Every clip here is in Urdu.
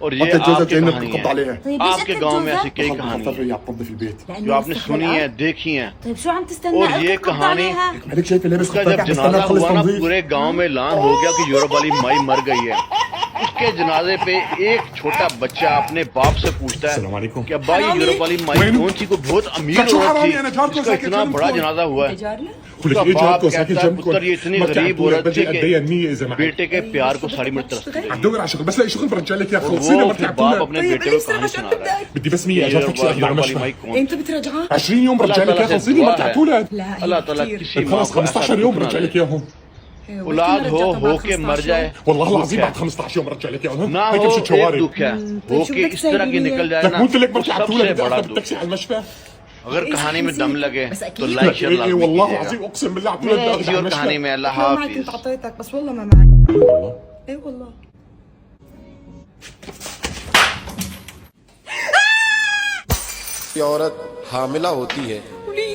اور یہ آپ کی کہانی ہے. آپ کے گاؤں میں ایسی کئی کہانی ہیں جو آپ نے سنی ہے, دیکھی ہیں. اور یہ کہانی اس کا جب جنازہ ہوا نا, پورے گاؤں میں اعلان ہو گیا کہ یورپ والی مائی مر گئی ہے. اس کے جنازے پہ ایک چھوٹا بچہ اپنے باپ سے پوچھتا ہے کہ ابا یہ یورپ والی مائی کون سی, کو بہت امیر عورت تھی جس کا اتنا بڑا جنازہ ہوا ہے. اس کا باپ کہتا ہے پتر یہ اتنی غریب عورت تھی کہ بیٹے کے پیار کو ساری مر ترستی رہی. وہ پھر باپ اپنے بیٹے کو کہانی سنا رہا ہے. بدي بس 100 اجرب تحكي لك انت مشفى. بترجعها 20 يوم برجع لك اياها, خلصيني ما بتعتولها. اللہ تعالیٰ کسی ماں خلاص کو ایسا 15 يوم برجع لك اياهم. اولاد ہو کے مر جائے والله العظيم بعد 15 يوم برجع لك اياهم. نہ هيك ہو مشيت ایک شوارع. دکھ ہے, ہو کے اس طرح کی نکل جائے لك نا قلت لك وہ برجع سب عتولها سے بدي بڑا اخذ دکھ. بالتاكسي على المشفى. اگر کہانی میں دم لگے تو لائک شیئر اي لازمی والله کیجیے گا. العظيم اقسم بالله عتولها بدي اخذ کسی على اور کہانی المشفى. میں. اللہ معك حافظ. كنت اعطيتك بس والله ما معي. والله اي والله. عورت حاملہ ہوتی ہے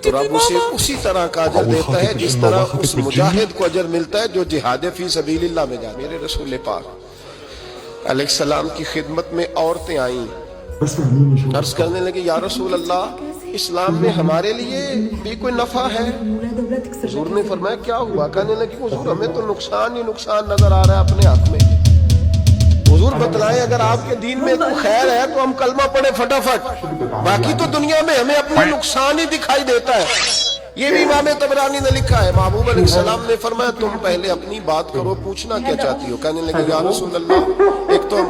تو رب اسے اسی طرح کا اجر دیتا ہے جس طرح اس مجاہد کو اجر ملتا ہے جو جہاد فی سبیل اللہ میں جاتا ہے. میرے رسول پاک علیہ السلام کی خدمت میں عورتیں آئیں, عرض کرنے لگے یا رسول اللہ اسلام میں ہمارے لیے بھی کوئی نفع ہے؟ حضور نے فرمایا کیا ہوا؟ کہنے لگے حضور ہمیں تو نقصان ہی نقصان نظر آ رہا ہے اپنے حق میں. حضور بتلائیں اگر آپ کے دین میں کوئی خیر ہے تو ہم کلمہ پڑھیں فٹافٹ, باقی تو دنیا میں ہمیں اپنا نقصان ہی دکھائی دیتا ہے. یہ بھی امام طبرانی نے لکھا ہے. محبوب علیہ السلام نے فرمایا تم پہلے اپنی بات کرو, پوچھنا کیا چاہتی ہو؟ کہنے لگے یا رسول اللہ ایک تو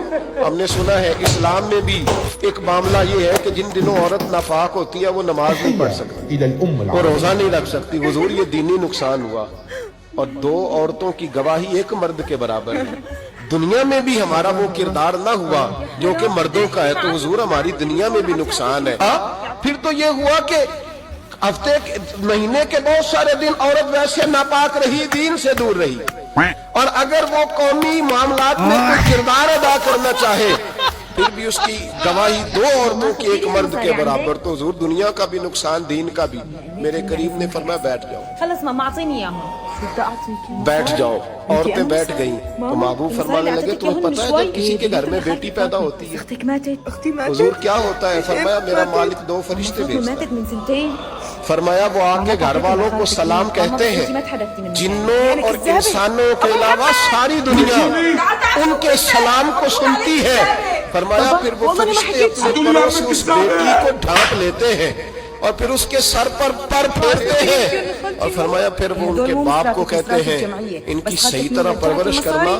ہم نے سنا ہے اسلام میں بھی ایک معاملہ یہ ہے کہ جن دنوں عورت ناپاک ہوتی ہے وہ نماز نہیں پڑھ سکتی, وہ روزہ نہیں رکھ سکتی. حضور یہ دینی نقصان ہوا, اور 2 عورتوں کی گواہی ایک مرد کے برابر ہے. دنیا میں بھی ہمارا وہ کردار نہ ہوا جو کہ مردوں کا ہے تو حضور ہماری دنیا میں بھی نقصان ہے. پھر تو یہ ہوا کہ ہفتے مہینے کے بہت سارے دن عورت ویسے ناپاک رہی, دین سے دور رہی, اور اگر وہ قومی معاملات میں کوئی کردار ادا کرنا چاہے پھر بھی اس کی گواہی 2 عورتوں کی ایک مرد کے برابر. تو حضور دنیا کا بھی نقصان دین کا بھی. میرے قریب نے فرمایا بیٹھ جاؤ, خلص ما معطيني اياهم. بیٹھ جاؤ. عورتیں بیٹھ گئیں تو محبوب فرمانے لگے تمہیں پتہ ہے جب کسی کے گھر میں بیٹی پیدا ہوتی ہے اختك ماتت. اختي ماتت. حضور کیا ہوتا ہے؟ فرمایا میرا مالک 2 فرشتے بھیجتا ہے. ماتت من 2 فرمایا وہ آ کے گھر والوں کو سلام کہتے ہیں. جنوں اور انسانوں کے علاوہ ساری دنیا ان کے سلام کو سنتی ہے. فرمایا پھر وہ فرشتے اپنے پروں سے اس بیٹی کو ڈھانپ لیتے ہیں اور پھر اس کے سر پر پھیرتے ہیں, اور فرمایا پھر وہ ان کے باپ کو کہتے ہیں ان کی صحیح طرح پرورش کرنا.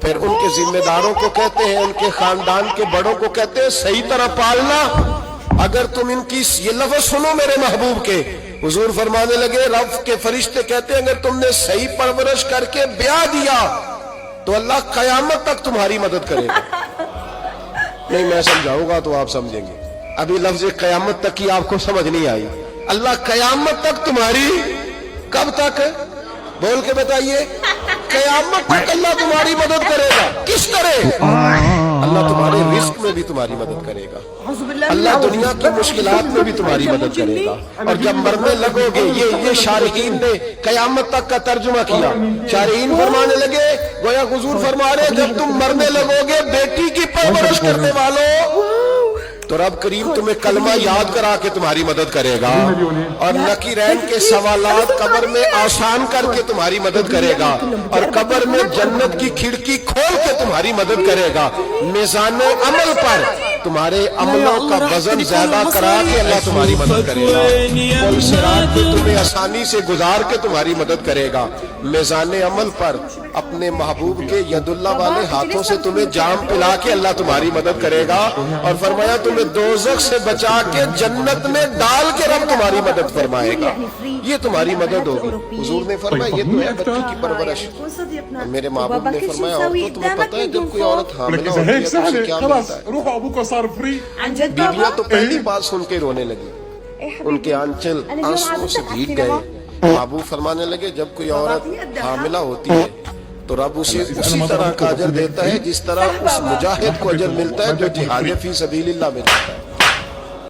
پھر ان کے ذمہ داروں کو کہتے ہیں, ان کے خاندان کے بڑوں کو کہتے ہیں صحیح طرح پالنا. اگر تم ان کی یہ لفظ سنو میرے محبوب کے, حضور فرمانے لگے رب کے فرشتے کہتے ہیں اگر تم نے صحیح پرورش کر کے بیاہ دیا تو اللہ قیامت تک تمہاری مدد کرے گا. نہیں میں سمجھاؤں گا تو آپ سمجھیں گے. ابھی لفظ قیامت تک کی آپ کو سمجھ نہیں آئی. اللہ قیامت تک تمہاری, کب تک بول کے بتائیے, قیامت تک اللہ تمہاری مدد کرے گا. کس طرح؟ اللہ تمہارے رزق میں بھی تمہاری مدد کرے گا, اللہ دنیا کی مشکلات میں بھی تمہاری مدد کرے گا. اور جب مرنے لگو گے, یہ شارحین نے قیامت تک کا ترجمہ کیا. شارحین فرمانے لگے گویا حضور فرما رہے جب تم مرنے لگو گے بیٹی کی پرورش کرنے والوں تو رب کریم تمہیں کلمہ یاد کرا کے تمہاری مدد کرے گا, اور نکیرین کے سوالات قبر میں آسان کر کے تمہاری مدد کرے گا, اور قبر میں جنت کی کھڑکی کھول کے تمہاری مدد کرے گا. میزان عمل پر تمہارے عملوں کا وزن زیادہ کرا کے اللہ تمہاری مدد کرے گا. پل صراط کو تمہیں آسانی سے گزار کے تمہاری مدد کرے گا. میزان عمل پر اپنے محبوب کے ید اللہ والے ہاتھوں سے تمہیں جام پلا کے اللہ تمہاری مدد کرے گا, اور فرمایا تمہیں دوزخ سے بچا کے جنت میں ڈال کے رب تمہاری مدد فرمائے گا. یہ تمہاری مدد ہوگی. حضور نے فرمایا یہ تو ہے بچی کی پرورش. میرے محبوب نے فرمایا عورتوں تمہیں پتہ ہے جب کوئی عورت حاملہ ہوتی ہے تو اسے کیا ملتا ہے؟ بیویاں تو پہلی بات سن کے رونے لگی, ان کے آنچل آنسوؤں سے بھیگ گئے. محبوب فرمانے لگے جب کوئی عورت حاملہ ہوتی ہے تو رب اسے اسی طرح کا اجر دیتا ہے جس طرح اس مجاہد کو اجر ملتا ہے جو جہاد فی سبیل اللہ میں جاتا ہے.